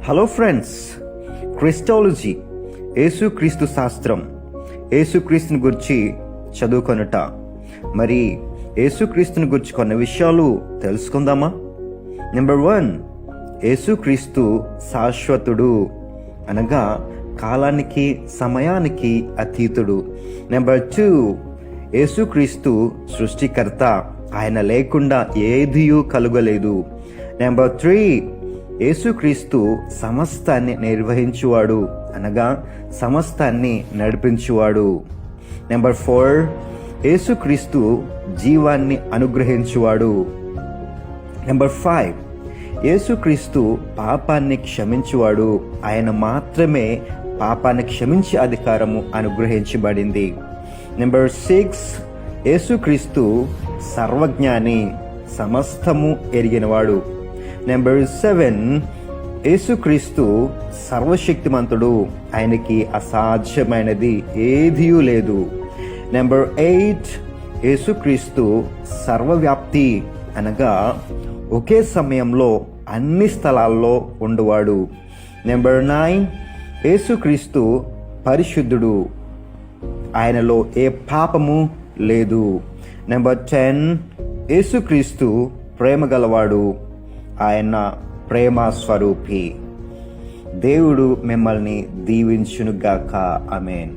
Hello friends, Christology, యేసుక్రీస్తు శాస్త్రం, యేసుక్రీస్తుని గురించి చదువుకొనుట. మరి యేసుక్రీస్తుని గురించి కొన్ని విషయాలు తెలుసుకుందామా? నెంబర్ 1, యేసుక్రీస్తు శాశ్వతుడు, అనగా కాలానికి సమయానికి అతీతుడు. నెంబర్ 2, యేసుక్రీస్తు సృష్టికర్త, ఆయన లేకుండా ఏదియూ కలుగలేదు. నెంబర్ 3, యేసుక్రీస్తు సమస్తాన్ని నిర్వహించువాడు, అనగా సమస్తాన్ని నడిపించువాడు. నెంబర్ 4, యేసుక్రీస్తు జీవాన్ని అనుగ్రహించువాడు. నెంబర్ 5, యేసుక్రీస్తు పాపాన్ని క్షమించువాడు, ఆయన మాత్రమే పాపాన్ని క్షమించే అధికారము అనుగ్రహించబడింది. నెంబర్ 6, యేసుక్రీస్తు సర్వజ్ఞాని, సమస్తము ఎరిగినవాడు. నెంబర్ 7, యేసుక్రీస్తు సర్వశక్తిమంతుడు, ఆయనకి అసాధ్యమైనది ఏదియూ లేదు. నెంబర్ 8, యేసుక్రీస్తు సర్వవ్యాప్తి, అనగా ఒకే సమయంలో అన్ని స్థలాల్లో ఉండేవాడు. నెంబర్ 9, యేసుక్రీస్తు పరిశుద్ధుడు, ఆయనలో ఏ పాపము లేదు. నెంబర్ 10, యేసుక్రీస్తు ప్రేమ గలవాడు, ఆయన ప్రేమ స్వరూపి. దేవుడు మిమ్మల్ని దీవించునుగాక. ఆమేన్.